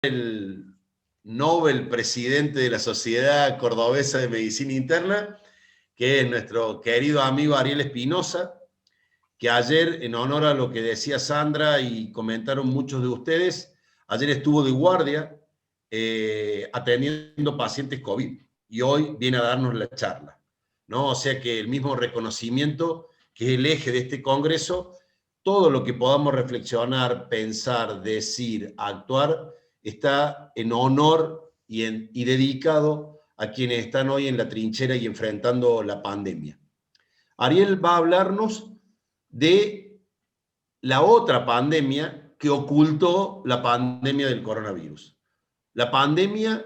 el Nobel presidente de la Sociedad Cordobesa de Medicina Interna, que es nuestro querido amigo Ariel Espinosa, que ayer, en honor a lo que decía Sandra y comentaron muchos de ustedes, ayer estuvo de guardia atendiendo pacientes COVID y hoy viene a darnos la charla, ¿no? O sea que el mismo reconocimiento, que es el eje de este congreso, todo lo que podamos reflexionar, pensar, decir, actuar, está en honor y dedicado a quienes están hoy en la trinchera y enfrentando la pandemia. Ariel va a hablarnos de la otra pandemia que ocultó la pandemia del coronavirus. La pandemia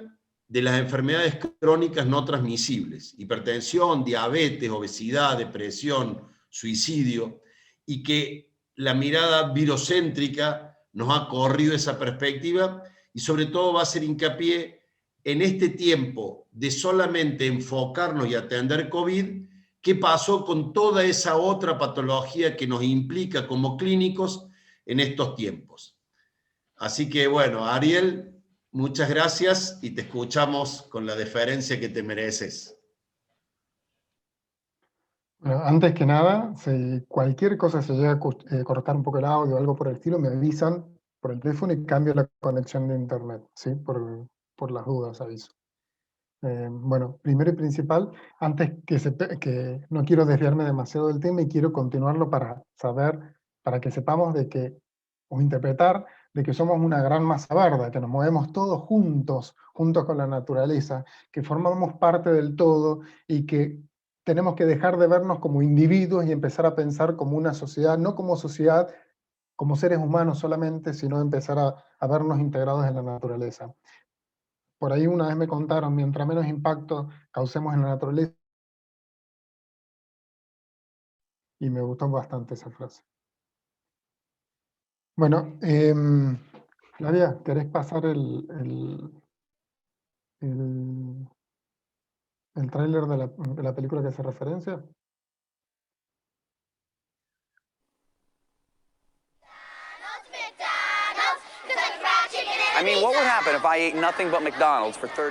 de las enfermedades crónicas no transmisibles, hipertensión, diabetes, obesidad, depresión, suicidio, y que la mirada virocéntrica nos ha corrido esa perspectiva y sobre todo va a hacer hincapié en este tiempo de solamente enfocarnos y atender COVID. ¿Qué pasó con toda esa otra patología que nos implica como clínicos en estos tiempos? Así que bueno, Ariel, muchas gracias y te escuchamos con la deferencia que te mereces. Bueno, antes que nada, si cualquier cosa se llega a cortar un poco el audio o algo por el estilo, me avisan por el teléfono y cambio la conexión de internet, ¿sí? Por las dudas, aviso. Bueno, primero y principal, antes que no quiero desviarme demasiado del tema y quiero continuarlo para que sepamos de que, o interpretar, de que somos una gran masa verde, que nos movemos todos juntos con la naturaleza, que formamos parte del todo y que tenemos que dejar de vernos como individuos y empezar a pensar como una sociedad, no como sociedad, como seres humanos solamente, sino empezar a vernos integrados en la naturaleza. Por ahí una vez me contaron, mientras menos impacto causemos en la naturaleza, y me gustó bastante esa frase. Bueno, Flavia, ¿querés pasar el tráiler de la película que hace referencia?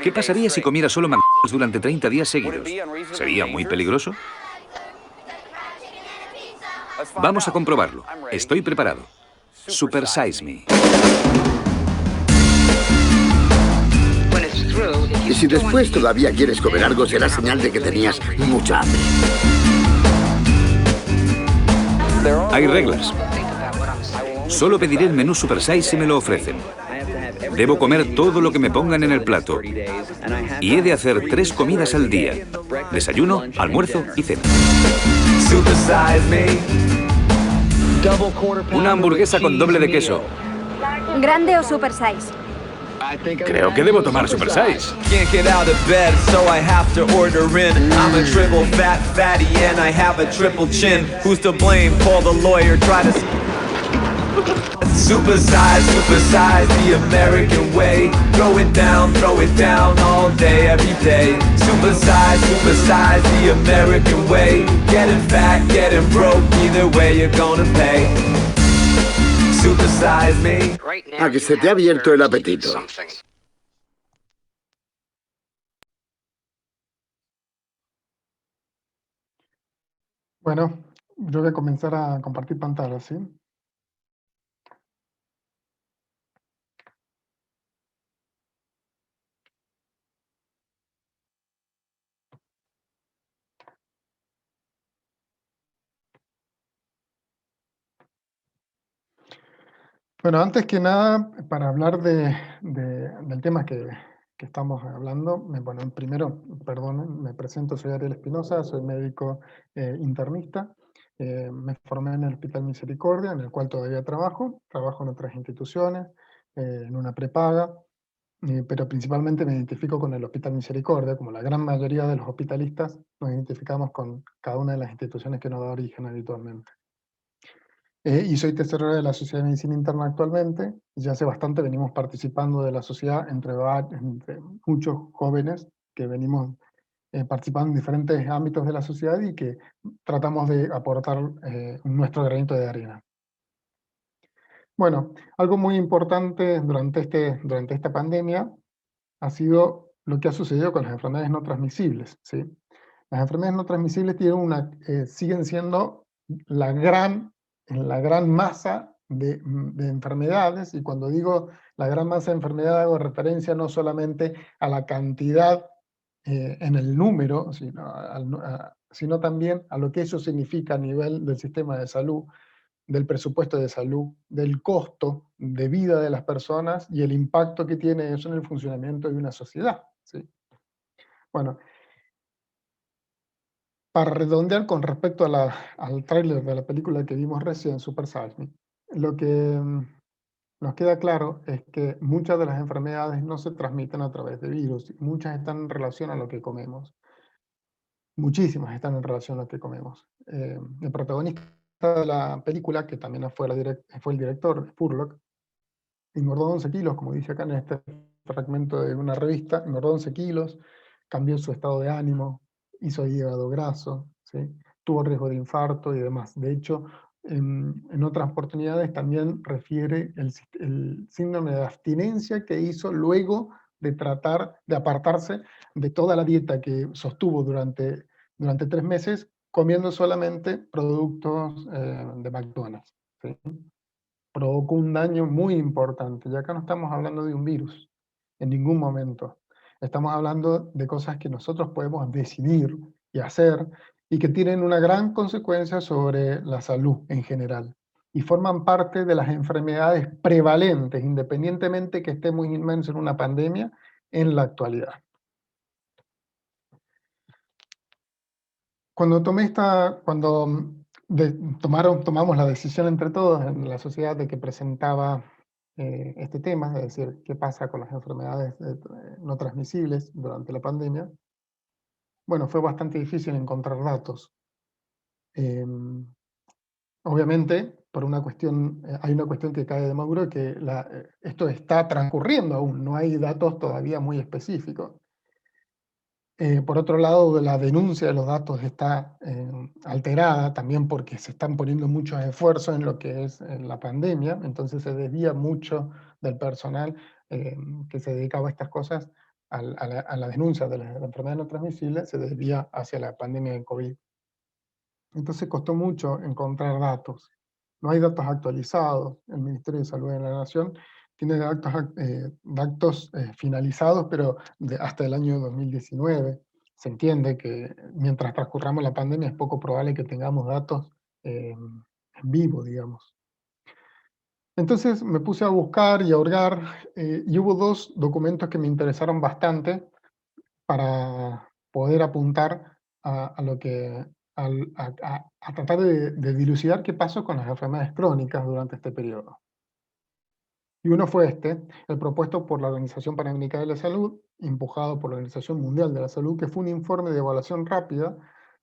¿Qué pasaría si comiera solo McDonald's durante 30 días seguidos? ¿Sería muy peligroso? Vamos a comprobarlo. Estoy preparado. Super Size Me. Y si después todavía quieres comer algo, será señal de que tenías mucha hambre. Hay reglas. Solo pediré el menú Super Size si me lo ofrecen. Debo comer todo lo que me pongan en el plato. Y he de hacer 3 comidas al día. Desayuno, almuerzo y cena. Una hamburguesa con doble de queso. ¿Grande o super size? Creo que debo tomar Super Size. Supersize the American way. Throw it down all day, every day. Supersize the American way. Getting fat, getting broke, either way you're gonna pay. Supersize me. A que se te ha abierto el apetito. Bueno, yo voy a comenzar a compartir pantalla, ¿sí? Bueno, antes que nada, para hablar del tema que estamos hablando, bueno, primero, perdonen, me presento, soy Ariel Espinosa, soy médico internista, me formé en el Hospital Misericordia, en el cual todavía trabajo en otras instituciones, en una prepaga, pero principalmente me identifico con el Hospital Misericordia, como la gran mayoría de los hospitalistas nos identificamos con cada una de las instituciones que nos da origen habitualmente. Y soy tesorero de la Sociedad de Medicina Interna actualmente. Ya hace bastante venimos participando de la sociedad entre muchos jóvenes que venimos participando en diferentes ámbitos de la sociedad y que tratamos de aportar nuestro granito de arena. Bueno, algo muy importante durante esta pandemia ha sido lo que ha sucedido con las enfermedades no transmisibles, ¿sí? Las enfermedades no transmisibles siguen siendo la gran masa de enfermedades, y cuando digo la gran masa de enfermedades hago referencia no solamente a la cantidad en el número, sino también a lo que eso significa a nivel del sistema de salud, del presupuesto de salud, del costo de vida de las personas y el impacto que tiene eso en el funcionamiento de una sociedad, ¿sí? Bueno, para redondear con respecto al tráiler de la película que vimos recién, Super Size Me, lo que nos queda claro es que muchas de las enfermedades no se transmiten a través de virus, muchas están en relación a lo que comemos. Muchísimas están en relación a lo que comemos. El protagonista de la película, que también fue el director, Spurlock, engordó 11 kilos, como dice acá en este fragmento de una revista, engordó 11 kilos, cambió su estado de ánimo, hizo hígado graso, ¿sí? Tuvo riesgo de infarto y demás. De hecho, en otras oportunidades también refiere el síndrome de abstinencia que hizo luego de tratar de apartarse de toda la dieta que sostuvo durante 3 meses, comiendo solamente productos de McDonald's, ¿sí? Provocó un daño muy importante. Y acá no estamos hablando de un virus, en ningún momento. Estamos hablando de cosas que nosotros podemos decidir y hacer, y que tienen una gran consecuencia sobre la salud en general. Y forman parte de las enfermedades prevalentes, independientemente que estemos inmersos en una pandemia en la actualidad. Cuando tomamos la decisión entre todos en la sociedad de que presentaba este tema, es decir, qué pasa con las enfermedades no transmisibles durante la pandemia, bueno, fue bastante difícil encontrar datos. Obviamente, hay una cuestión que cae de Maduro, que esto está transcurriendo aún, no hay datos todavía muy específicos. Por otro lado, la denuncia de los datos está alterada también porque se están poniendo muchos esfuerzos en lo que es la pandemia, entonces se desvía mucho del personal que se dedicaba a estas cosas, a la denuncia de la enfermedad no transmisible, se desvía hacia la pandemia de COVID. Entonces costó mucho encontrar datos. No hay datos actualizados. El Ministerio de Salud de la Nación tiene datos finalizados, pero hasta el año 2019. Se entiende que mientras transcurramos la pandemia es poco probable que tengamos datos en vivo, digamos. Entonces me puse a buscar y a hurgar, y hubo 2 documentos que me interesaron bastante para poder apuntar a lo que, a tratar de dilucidar qué pasó con las enfermedades crónicas durante este periodo. Y uno fue el propuesto por la Organización Panamericana de la Salud, empujado por la Organización Mundial de la Salud, que fue un informe de evaluación rápida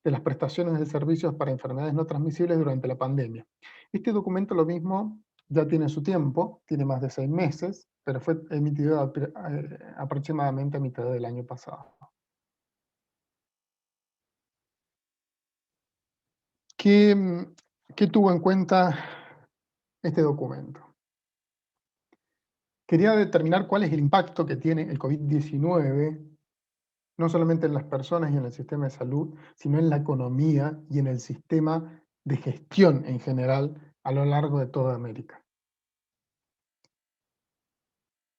de las prestaciones de servicios para enfermedades no transmisibles durante la pandemia. Este documento, lo mismo, ya tiene su tiempo, tiene más de 6 meses, pero fue emitido aproximadamente a mitad del año pasado. ¿Qué tuvo en cuenta este documento? Quería determinar cuál es el impacto que tiene el COVID-19, no solamente en las personas y en el sistema de salud, sino en la economía y en el sistema de gestión en general a lo largo de toda América.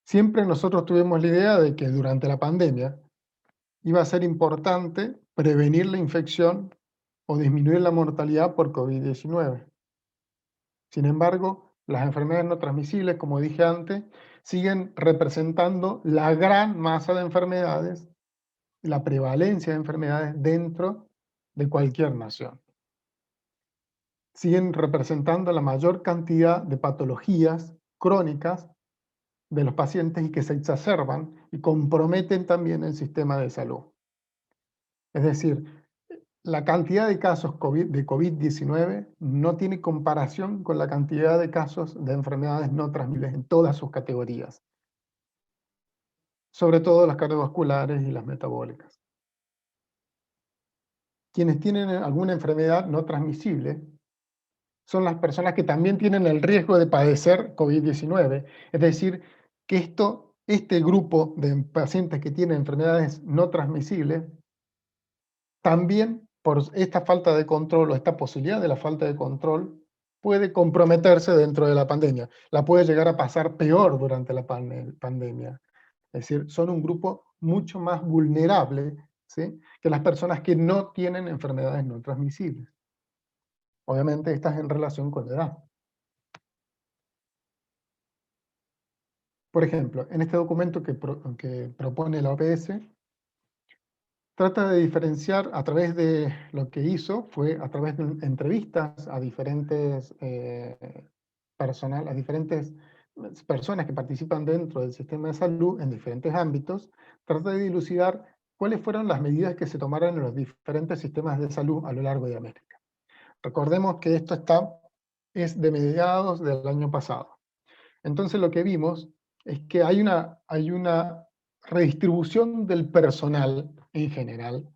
Siempre nosotros tuvimos la idea de que durante la pandemia iba a ser importante prevenir la infección o disminuir la mortalidad por COVID-19. Sin embargo, las enfermedades no transmisibles, como dije antes, siguen representando la gran masa de enfermedades, la prevalencia de enfermedades dentro de cualquier nación. Siguen representando la mayor cantidad de patologías crónicas de los pacientes y que se exacerban y comprometen también el sistema de salud. Es decir, la cantidad de casos de COVID-19 no tiene comparación con la cantidad de casos de enfermedades no transmisibles en todas sus categorías, sobre todo las cardiovasculares y las metabólicas. Quienes tienen alguna enfermedad no transmisible son las personas que también tienen el riesgo de padecer COVID-19. Es decir, que este grupo de pacientes que tienen enfermedades no transmisibles, también por esta falta de control o esta posibilidad de la falta de control, puede comprometerse dentro de la pandemia. La puede llegar a pasar peor durante la pandemia. Es decir, son un grupo mucho más vulnerable, ¿sí?, que las personas que no tienen enfermedades no transmisibles. Obviamente, estas en relación con la edad. Por ejemplo, en este documento que propone la OPS, trata de diferenciar a través de lo que hizo, fue a través de entrevistas a diferentes personas que participan dentro del sistema de salud en diferentes ámbitos, trata de dilucidar cuáles fueron las medidas que se tomaron en los diferentes sistemas de salud a lo largo de América. Recordemos que esto es de mediados del año pasado. Entonces lo que vimos es que hay una redistribución del personal en general.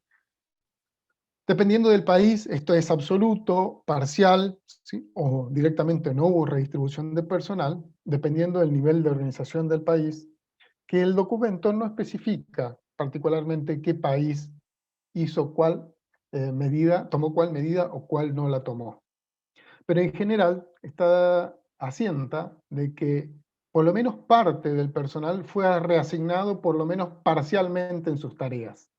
Dependiendo del país, esto es absoluto, parcial, ¿sí?, o directamente no hubo redistribución de personal, dependiendo del nivel de organización del país, que el documento no especifica particularmente qué país hizo cuál medida, tomó cuál medida o cuál no la tomó. Pero en general asienta de que por lo menos parte del personal fue reasignado por lo menos parcialmente en sus tareas.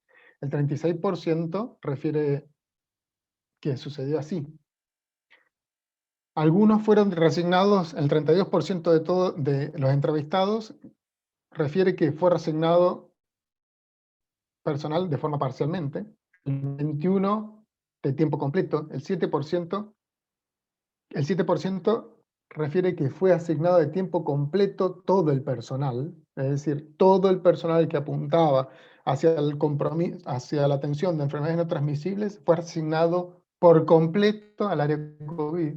El 36% refiere que sucedió así. Algunos fueron reasignados, el 32% de los entrevistados refiere que fue reasignado personal de forma parcialmente, el 21% de tiempo completo, el 7% refiere que fue asignado de tiempo completo todo el personal, es decir, todo el personal que apuntaba hacia el compromiso, hacia la atención de enfermedades no transmisibles, fue asignado por completo al área COVID.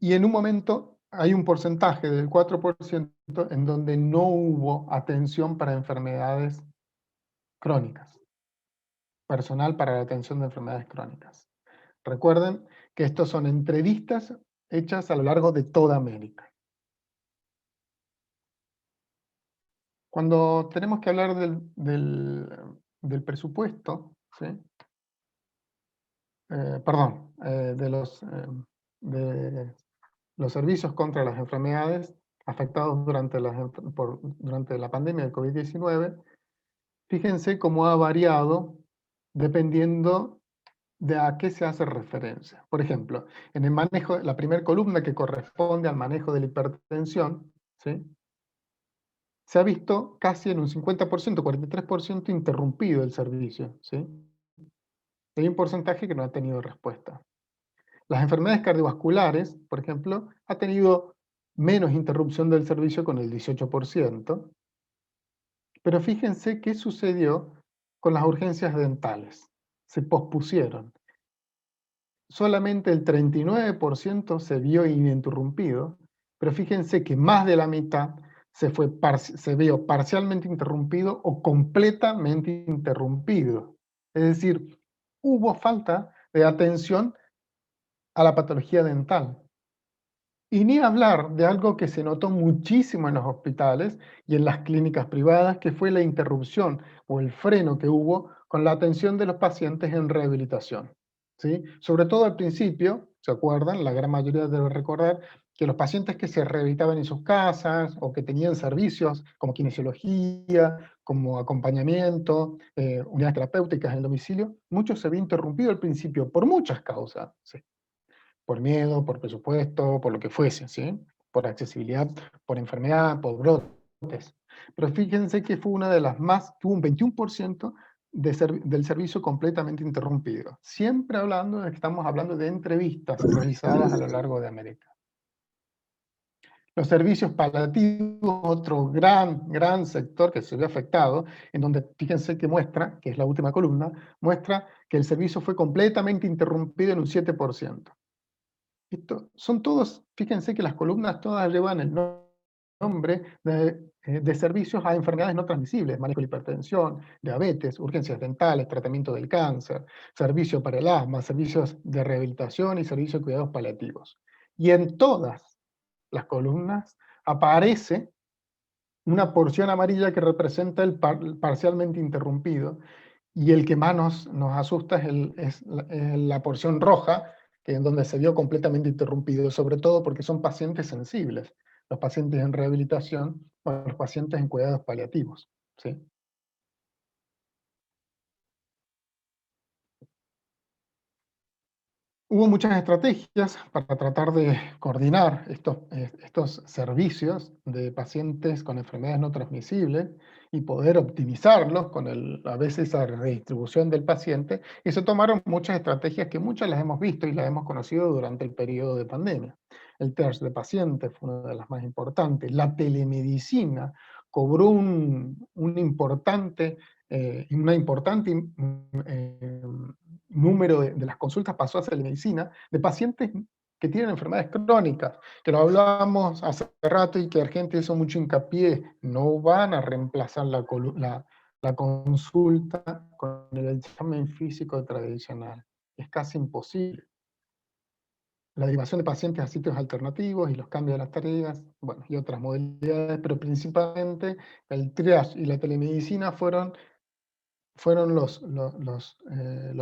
Y en un momento hay un porcentaje del 4% en donde no hubo atención para enfermedades crónicas, personal para la atención de enfermedades crónicas. Recuerden que estos son entrevistas hechas a lo largo de toda América. Cuando tenemos que hablar del presupuesto, ¿sí?, de los servicios contra las enfermedades afectados durante la pandemia del COVID-19, fíjense cómo ha variado dependiendo de a qué se hace referencia. Por ejemplo, en el manejo, la primera columna que corresponde al manejo de la hipertensión, ¿sí?, se ha visto casi en un 50%, 43% interrumpido el servicio, ¿sí? Hay un porcentaje que no ha tenido respuesta. Las enfermedades cardiovasculares, por ejemplo, ha tenido menos interrupción del servicio con el 18%, pero fíjense qué sucedió con las urgencias dentales. Se pospusieron. Solamente el 39% se vio ininterrumpido, pero fíjense que más de la mitad se vio parcialmente interrumpido o completamente interrumpido. Es decir, hubo falta de atención a la patología dental. Y ni hablar de algo que se notó muchísimo en los hospitales y en las clínicas privadas, que fue la interrupción o el freno que hubo con la atención de los pacientes en rehabilitación, ¿sí? Sobre todo al principio, ¿se acuerdan? La gran mayoría debe recordar que los pacientes que se rehabilitaban en sus casas o que tenían servicios como kinesiología, como acompañamiento, unidades terapéuticas en el domicilio, muchos se habían interrumpido al principio por muchas causas, ¿sí?, por miedo, por presupuesto, por lo que fuese, ¿sí?, por accesibilidad, por enfermedad, por brotes. Pero fíjense que fue una de las más, tuvo un 21% del servicio completamente interrumpido. Siempre hablando de que estamos hablando de entrevistas realizadas a lo largo de América. Los servicios paliativos, otro gran sector que se ve afectado, en donde fíjense que muestra, que es la última columna, muestra que el servicio fue completamente interrumpido en un 7%. Son todos, fíjense que las columnas todas llevan el nombre de de servicios a enfermedades no transmisibles, manejo de hipertensión, diabetes, urgencias dentales, tratamiento del cáncer, servicio para el asma, servicios de rehabilitación y servicios de cuidados paliativos. Y en todas las columnas aparece una porción amarilla que representa el parcialmente interrumpido, y el que más nos asusta es la porción roja, que es donde se vio completamente interrumpido, sobre todo porque son pacientes sensibles, los pacientes en rehabilitación o los pacientes en cuidados paliativos, ¿sí? Hubo muchas estrategias para tratar de coordinar estos servicios de pacientes con enfermedades no transmisibles y poder optimizarlos con a veces esa redistribución del paciente, y se tomaron muchas estrategias que muchas las hemos visto y las hemos conocido durante el periodo de pandemia. El triage de pacientes fue una de las más importantes. La telemedicina cobró una importante número de las consultas pasó a telemedicina de pacientes que tienen enfermedades crónicas, que lo hablábamos hace rato y que Argentina hizo mucho hincapié, no van a reemplazar la consulta con el examen físico tradicional. Es casi imposible. La derivación de pacientes a sitios alternativos y los cambios de las tareas, bueno, y otras modalidades, pero principalmente el triage y la telemedicina fueron los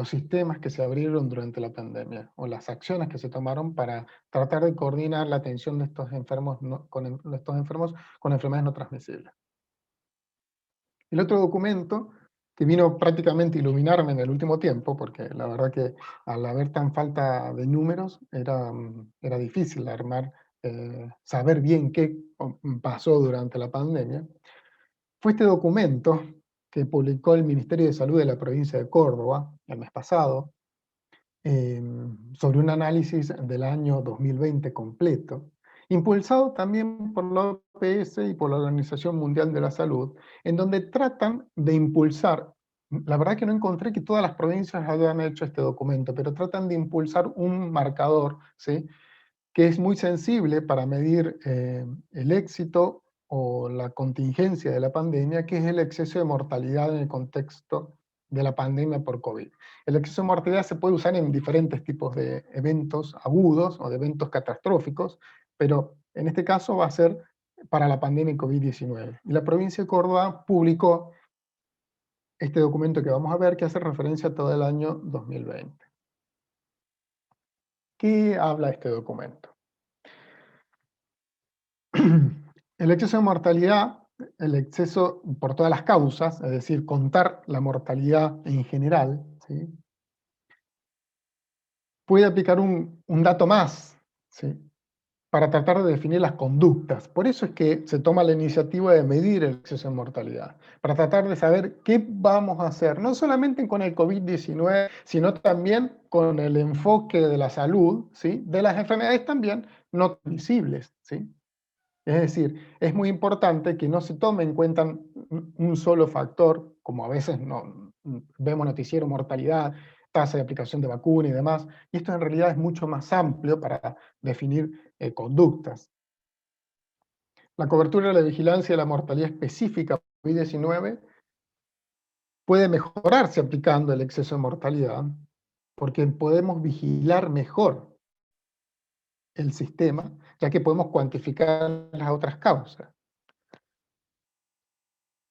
sistemas que se abrieron durante la pandemia, o las acciones que se tomaron para tratar de coordinar la atención de estos enfermos con enfermedades no transmisibles. El otro documento, que vino prácticamente a iluminarme en el último tiempo, porque la verdad que al haber tan falta de números, era difícil armar, saber bien qué pasó durante la pandemia, fue este documento que publicó el Ministerio de Salud de la provincia de Córdoba el mes pasado, sobre un análisis del año 2020 completo, impulsado también por la OPS y por la Organización Mundial de la Salud, en donde tratan de impulsar, la verdad que no encontré que todas las provincias hayan hecho este documento, pero tratan de impulsar un marcador, ¿sí?, que es muy sensible para medir el éxito o la contingencia de la pandemia, que es el exceso de mortalidad en el contexto de la pandemia por COVID. El exceso de mortalidad se puede usar en diferentes tipos de eventos agudos o de eventos catastróficos, pero en este caso va a ser para la pandemia COVID-19. Y la provincia de Córdoba publicó este documento que vamos a ver, que hace referencia a todo el año 2020. ¿Qué habla este documento? El exceso de mortalidad, el exceso por todas las causas, es decir, contar la mortalidad en general, ¿sí?, puede aplicar un dato más, ¿sí?, para tratar de definir las conductas. Por eso es que se toma la iniciativa de medir el exceso de mortalidad, para tratar de saber qué vamos a hacer, no solamente con el COVID-19, sino también con el enfoque de la salud, ¿sí?, de las enfermedades también no transmisibles, ¿sí? Es decir, es muy importante que no se tome en cuenta un solo factor, como a veces vemos noticiero, mortalidad, tasa de aplicación de vacuna y demás, y esto en realidad es mucho más amplio para definir conductas. La cobertura de la vigilancia de la mortalidad específica COVID-19 puede mejorarse aplicando el exceso de mortalidad, porque podemos vigilar mejor el sistema, ya que podemos cuantificar las otras causas.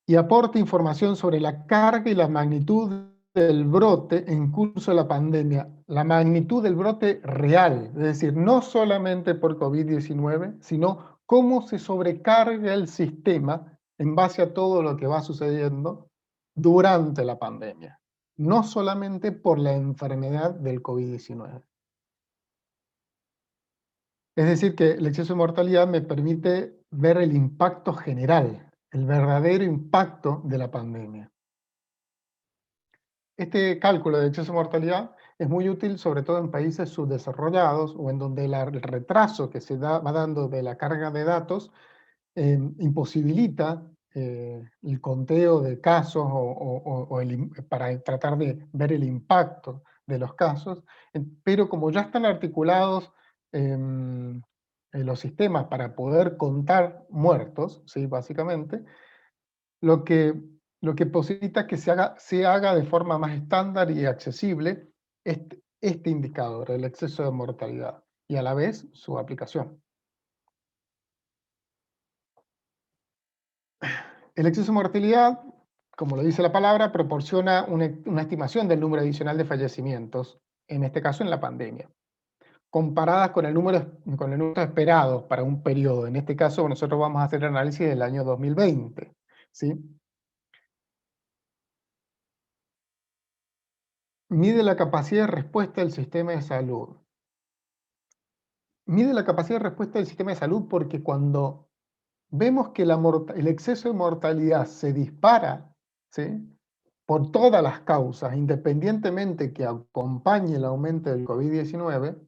Y aporta información sobre la carga y la magnitud del brote en curso de la pandemia, la magnitud del brote real, es decir, no solamente por COVID-19, sino cómo se sobrecarga el sistema en base a todo lo que va sucediendo durante la pandemia, no solamente por la enfermedad del COVID-19. Es decir, que el exceso de mortalidad me permite ver el impacto general, el verdadero impacto de la pandemia. Este cálculo de exceso de mortalidad es muy útil sobre todo en países subdesarrollados o en donde el retraso que se va dando de la carga de datos imposibilita el conteo de casos para tratar de ver el impacto de los casos, pero como ya están articulados los sistemas para poder contar muertos, ¿sí? Básicamente, lo que posibilita que se haga de forma más estándar y accesible este indicador, el exceso de mortalidad, y a la vez su aplicación. El exceso de mortalidad, como lo dice la palabra, proporciona una estimación del número adicional de fallecimientos, en este caso en la pandemia, comparadas con el número esperado para un periodo. En este caso nosotros vamos a hacer el análisis del año 2020, ¿sí? Mide la capacidad de respuesta del sistema de salud. Mide la capacidad de respuesta del sistema de salud porque cuando vemos que el exceso de mortalidad se dispara, ¿sí? Por todas las causas, independientemente que acompañe el aumento del COVID-19,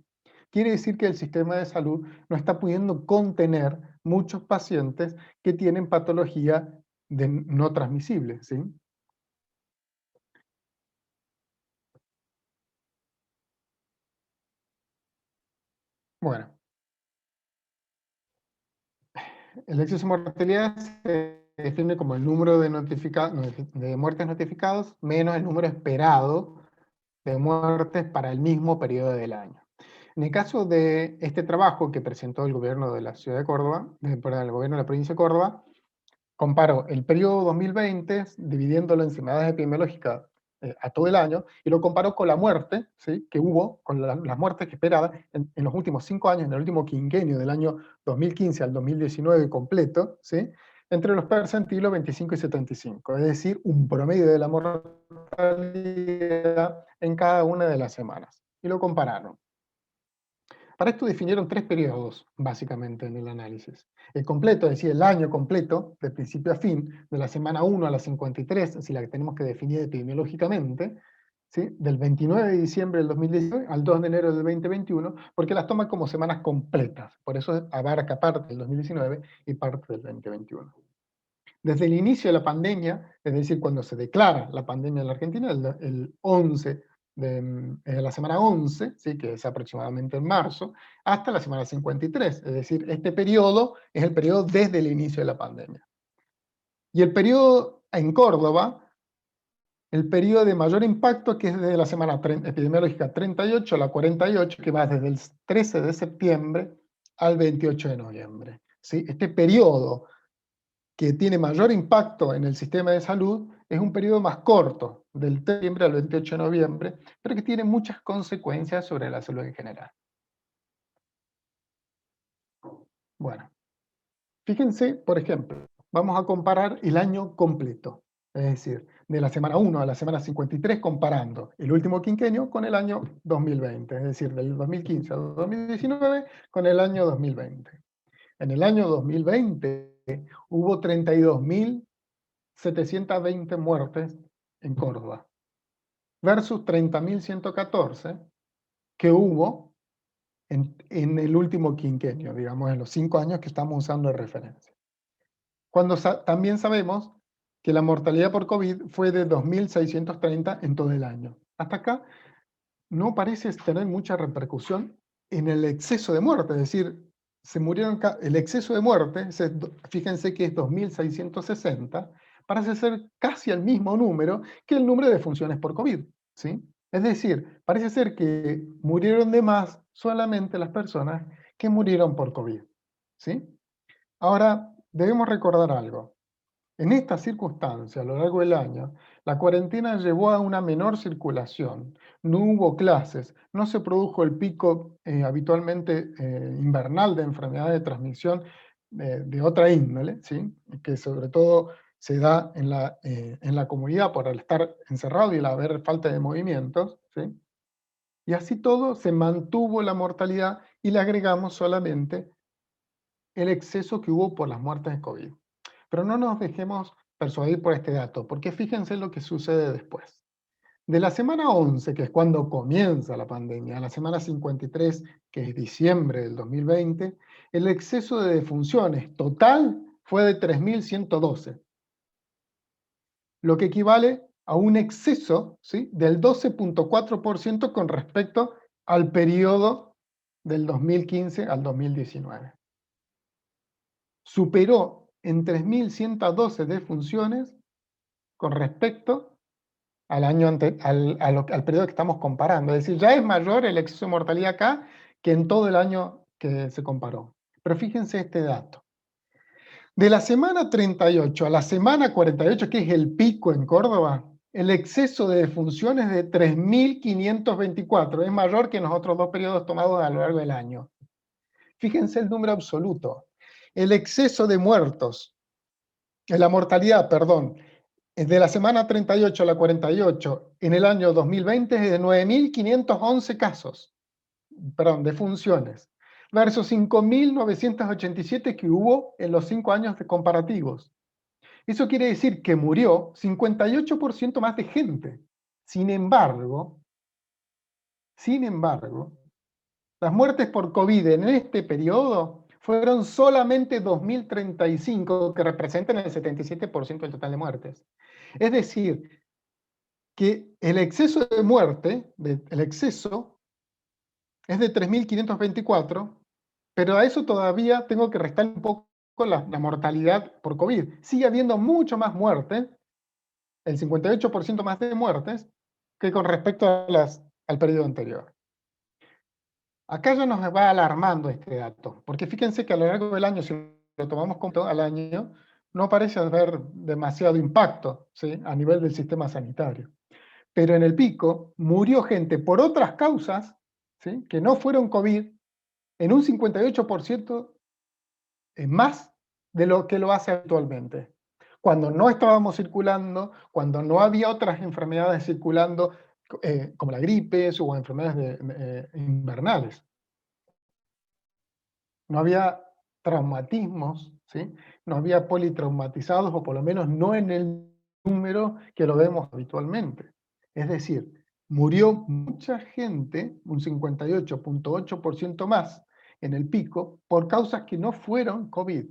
quiere decir que el sistema de salud no está pudiendo contener muchos pacientes que tienen patología no transmisible, ¿sí? Bueno, el exceso de mortalidad se define como el número de muertes notificados menos el número esperado de muertes para el mismo periodo del año. En el caso de este trabajo que presentó el gobierno de la ciudad de Córdoba, el gobierno de la provincia de Córdoba, comparo el periodo 2020, dividiéndolo en semanas epidemiológicas a todo el año, y lo comparo con la muerte, ¿sí? Que hubo, con las muertes que esperaba en los últimos 5 años, en el último quinquenio del año 2015 al 2019 completo, ¿sí? Entre los percentilos 25 y 75, es decir, un promedio de la mortalidad en cada una de las semanas. Y lo compararon. Para esto definieron 3 periodos, básicamente, en el análisis. El completo, es decir, el año completo, de principio a fin, de la semana 1 a la 53, si la que tenemos que definir epidemiológicamente, ¿sí? Del 29 de diciembre del 2019 al 2 de enero del 2021, porque las toma como semanas completas. Por eso abarca parte del 2019 y parte del 2021. Desde el inicio de la pandemia, es decir, cuando se declara la pandemia en la Argentina, el 11 de la semana 11, ¿sí? Que es aproximadamente en marzo, hasta la semana 53, es decir, este periodo es el periodo desde el inicio de la pandemia. Y el periodo en Córdoba, el periodo de mayor impacto, que es desde la semana epidemiológica 38 a la 48, que va desde el 13 de septiembre al 28 de noviembre. ¿Sí? Este periodo que tiene mayor impacto en el sistema de salud es un periodo más corto, del septiembre al 28 de noviembre, pero que tiene muchas consecuencias sobre la salud en general. Bueno, fíjense, por ejemplo, vamos a comparar el año completo, es decir, de la semana 1 a la semana 53, comparando el último quinquenio con el año 2020, es decir, del 2015 al 2019 con el año 2020. En el año 2020 hubo 32.720 muertes en Córdoba, versus 30.114 que hubo en el último quinquenio, digamos, en los 5 años que estamos usando de referencia. Cuando también sabemos que la mortalidad por COVID fue de 2.630 en todo el año. Hasta acá no parece tener mucha repercusión en el exceso de muerte, es decir, se murieron, el exceso de muerte, fíjense que es 2.660, parece ser casi el mismo número que el número de funciones por COVID, ¿sí? Es decir, parece ser que murieron de más solamente las personas que murieron por COVID, ¿sí? Ahora, debemos recordar algo. En esta circunstancia, a lo largo del año, la cuarentena llevó a una menor circulación, no hubo clases, no se produjo el pico habitualmente invernal de enfermedades de transmisión de otra índole, ¿sí? Que sobre todo se da en la comunidad por el estar encerrado y el haber falta de movimientos, ¿sí? Y así todo se mantuvo la mortalidad y le agregamos solamente el exceso que hubo por las muertes de COVID. Pero no nos dejemos persuadir por este dato, porque fíjense lo que sucede después. De la semana 11, que es cuando comienza la pandemia, a la semana 53, que es diciembre del 2020, el exceso de defunciones total fue de 3.112, lo que equivale a un exceso, ¿sí?, del 12.4% con respecto al periodo del 2015 al 2019. superó en 3.112 defunciones con respecto al año al periodo que estamos comparando. Es decir, ya es mayor el exceso de mortalidad acá que en todo el año que se comparó. Pero fíjense este dato. De la semana 38 a la semana 48, que es el pico en Córdoba, el exceso de defunciones es de 3.524, es mayor que en los otros dos periodos tomados a lo largo del año. Fíjense el número absoluto. El exceso de muertos, la mortalidad, perdón, de la semana 38 a la 48 en el año 2020 es de 9.511 casos, perdón, defunciones, versus 5.987 que hubo en los 5 años de comparativos. Eso quiere decir que murió 58% más de gente. Sin embargo, las muertes por COVID en este periodo fueron solamente 2.035, que representan el 77% del total de muertes. Es decir, que el exceso de muerte, el exceso, es de 3.524, pero a eso todavía tengo que restar un poco la mortalidad por COVID. Sigue habiendo mucho más muertes, el 58% más de muertes, que con respecto al periodo anterior. Acá ya nos va alarmando este dato, porque fíjense que a lo largo del año, si lo tomamos como al año, no parece haber demasiado impacto, ¿sí?, a nivel del sistema sanitario. Pero en el pico murió gente por otras causas, ¿sí?, que no fueron COVID, en un 58% más de lo que lo hace actualmente. Cuando no estábamos circulando, cuando no había otras enfermedades circulando, como la gripe o enfermedades invernales. No había traumatismos, ¿sí?, no había politraumatizados, o por lo menos no en el número que lo vemos habitualmente. Es decir, murió mucha gente, un 58.8% más en el pico, por causas que no fueron COVID.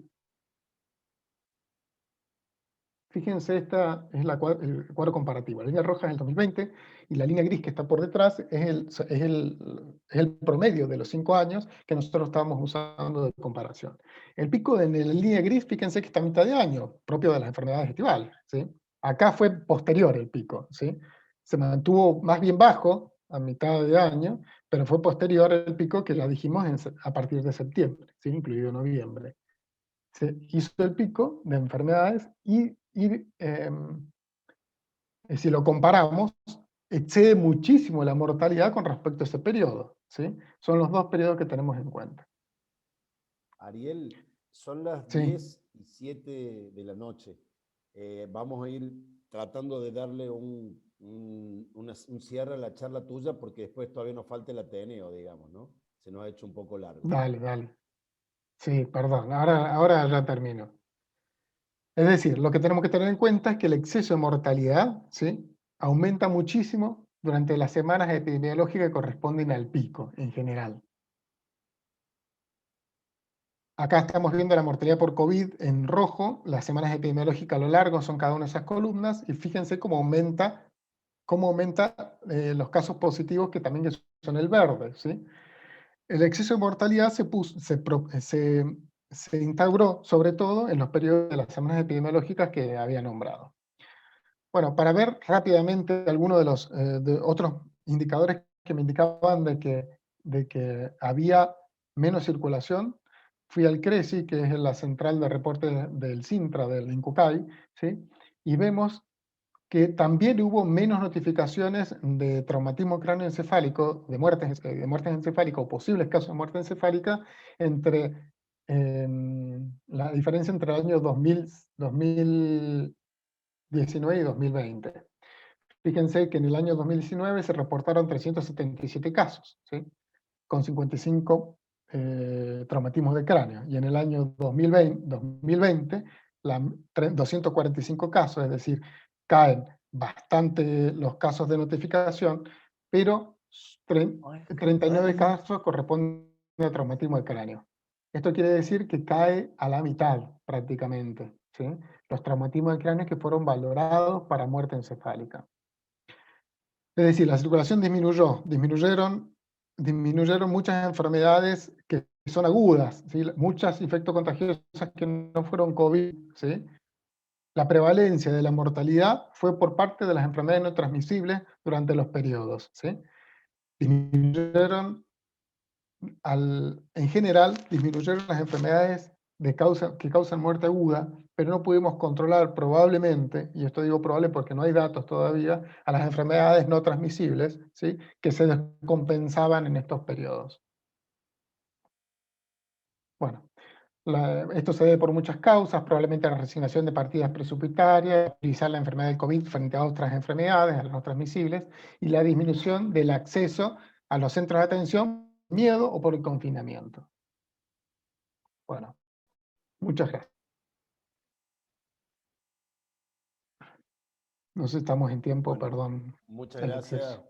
Fíjense, esta es el cuadro comparativo. La línea roja es el 2020 y la línea gris que está por detrás es el promedio de los 5 años que nosotros estábamos usando de comparación. El pico en la línea gris, fíjense que está a mitad de año, propio de las enfermedades estivales, ¿sí? Acá fue posterior el pico, ¿sí? Se mantuvo más bien bajo a mitad de año, pero fue posterior el pico que ya dijimos a partir de septiembre, ¿sí?, incluido noviembre. Se hizo el pico de enfermedades y si lo comparamos, excede muchísimo la mortalidad con respecto a ese periodo, ¿sí? Son los dos periodos que tenemos en cuenta. Ariel, son las Sí. 10:07 de la noche. Vamos a ir tratando de darle un cierre a la charla tuya, porque después todavía nos falta el Ateneo, digamos, ¿no? Se nos ha hecho un poco largo. Dale. Sí, perdón, ahora ya termino. Es decir, lo que tenemos que tener en cuenta es que el exceso de mortalidad, ¿sí?, aumenta muchísimo durante las semanas epidemiológicas que corresponden al pico en general. Acá estamos viendo la mortalidad por COVID en rojo, las semanas epidemiológicas a lo largo son cada una de esas columnas, y fíjense cómo aumenta los casos positivos, que también son el verde, ¿sí? El exceso de mortalidad se instauró sobre todo en los periodos de las semanas epidemiológicas que había nombrado. Bueno, para ver rápidamente algunos de los otros indicadores que me indicaban de que había menos circulación, fui al CRESI, que es la central de reporte del Sintra, del INCUCAI, ¿sí?, y vemos que también hubo menos notificaciones de traumatismo cráneoencefálico, de muertes encefálicas o posibles casos de muerte encefálica, la diferencia entre el año 2019 y 2020. Fíjense que en el año 2019 se reportaron 377 casos, ¿sí?, con 55 traumatismos de cráneo, y en el año 2020 245 casos, es decir, caen bastante los casos de notificación, pero 39 casos corresponden a traumatismo de cráneo. Esto quiere decir que cae a la mitad prácticamente, ¿sí?, los traumatismos de cráneo que fueron valorados para muerte encefálica. Es decir, la circulación disminuyeron muchas enfermedades que son agudas, ¿sí? Muchas infectocontagiosas que no fueron COVID, ¿sí? La prevalencia de la mortalidad fue por parte de las enfermedades no transmisibles durante los periodos, ¿sí? Disminuyeron, en general, disminuyeron las enfermedades que causan muerte aguda, pero no pudimos controlar probablemente, y esto digo probable porque no hay datos todavía, a las enfermedades no transmisibles, ¿sí? Que se descompensaban en estos periodos. Bueno, esto se debe por muchas causas, probablemente a la resignación de partidas presupuestarias, utilizar la enfermedad del COVID frente a otras enfermedades, a las no transmisibles, y la disminución del acceso a los centros de atención, miedo o por el confinamiento. Bueno, muchas gracias. No sé si estamos en tiempo, Bueno, perdón. Muchas gracias,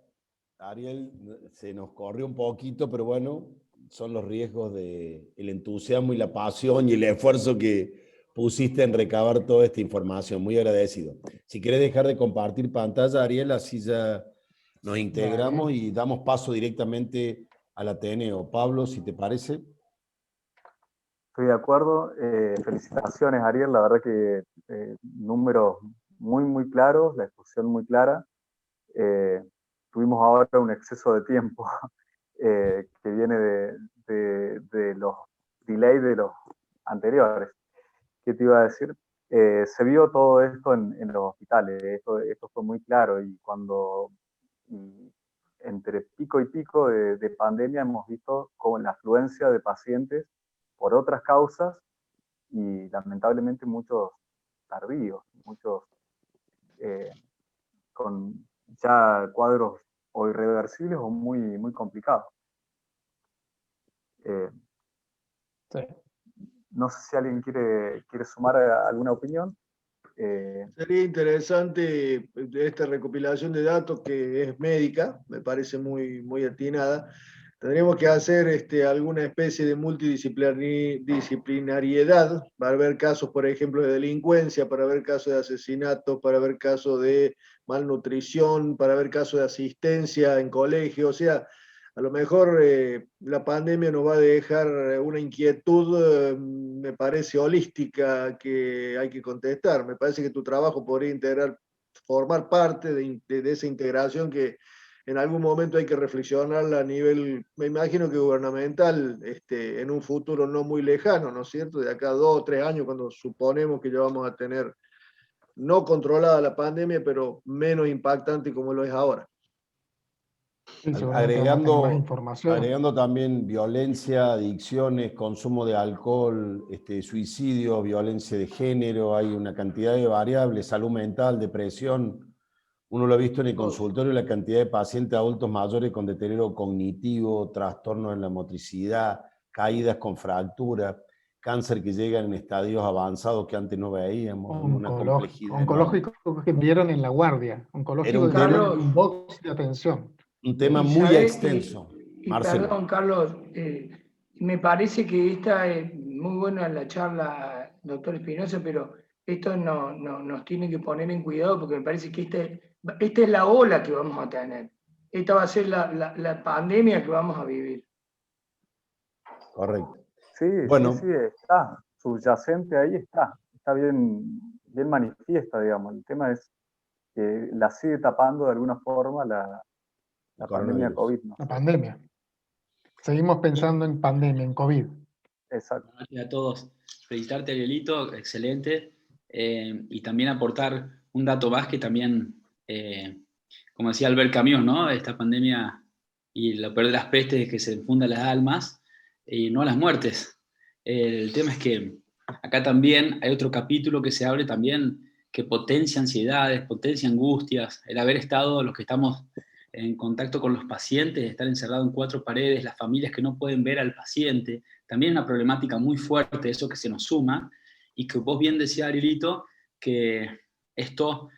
Ariel. Se nos corrió un poquito, pero bueno, son los riesgos del entusiasmo y la pasión y el esfuerzo que pusiste en recabar toda esta información. Muy agradecido. Si quieres dejar de compartir pantalla, Ariel, así ya nos integramos y damos paso directamente al Ateneo. Pablo, si te parece. Estoy de acuerdo. Felicitaciones, Ariel. La verdad que números muy claros, la exposición muy clara. Tuvimos ahora un exceso de tiempo que viene de los delays de los anteriores. ¿Qué te iba a decir? Se vio todo esto en los hospitales. Esto fue muy claro, y entre pico y pico de pandemia hemos visto como la afluencia de pacientes por otras causas, y lamentablemente muchos tardíos, muchos con ya cuadros o irreversibles o muy complicados. Sí. No sé si alguien quiere sumar alguna opinión. Sería interesante esta recopilación de datos, que es médica, me parece muy atinada. Tendríamos que hacer alguna especie de multidisciplinariedad para ver casos, por ejemplo, de delincuencia, para ver casos de asesinato, para ver casos de malnutrición, para ver casos de asistencia en colegio. O sea, a lo mejor la pandemia nos va a dejar una inquietud, me parece, holística, que hay que contestar. Me parece que tu trabajo podría formar parte de esa integración que en algún momento hay que reflexionarla a nivel, me imagino que gubernamental, en un futuro no muy lejano, ¿no es cierto? De acá a 2 o 3 años, cuando suponemos que ya vamos a tener no controlada la pandemia, pero menos impactante como lo es ahora. Sí, agregando también violencia, adicciones, consumo de alcohol, suicidio, violencia de género, hay una cantidad de variables, salud mental, depresión. Uno lo ha visto en el consultorio, la cantidad de pacientes adultos mayores con deterioro cognitivo, trastornos en la motricidad, caídas con fractura, cáncer que llegan en estadios avanzados que antes no veíamos, una complejidad. Oncológico que vieron en La Guardia, oncológico de un box de atención. Un tema muy extenso. Marcelo. Perdón, Carlos, me parece que esta es muy buena la charla, doctor Espinosa, pero esto nos tiene que poner en cuidado, porque me parece que esta es la ola que vamos a tener. Esta va a ser la pandemia que vamos a vivir. Correcto. Sí, bueno. Sí, está subyacente ahí, está bien manifiesta, digamos. El tema es que la sigue tapando de alguna forma la pandemia COVID, ¿no? La pandemia. Seguimos pensando en pandemia, en COVID. Exacto. A todos. Felicitarte, Arielito, excelente. Y también aportar un dato más que también, como decía Albert Camus, ¿no? Esta pandemia y lo peor de las pestes es que se infundan las almas y no las muertes. El tema es que acá también hay otro capítulo que se abre también, que potencia ansiedades, potencia angustias, el haber estado, los que estamos en contacto con los pacientes, estar encerrado en 4 paredes, las familias que no pueden ver al paciente, también es una problemática muy fuerte, eso que se nos suma, y que vos bien decías, Arielito, que esto,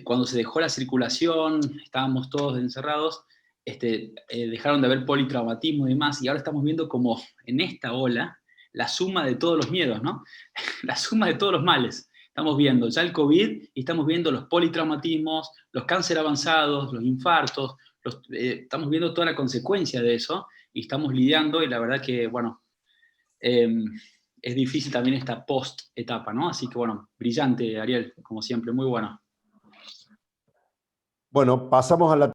cuando se dejó la circulación, estábamos todos encerrados, dejaron de haber politraumatismo y demás, y ahora estamos viendo como en esta ola, la suma de todos los miedos, ¿no? La suma de todos los males. Estamos viendo ya el COVID y estamos viendo los politraumatismos, los cánceres avanzados, los infartos, estamos viendo toda la consecuencia de eso, y estamos lidiando, y la verdad que, bueno, es difícil también esta post-etapa, ¿no? Así que, bueno, brillante, Ariel, como siempre, muy bueno. Bueno, pasamos a la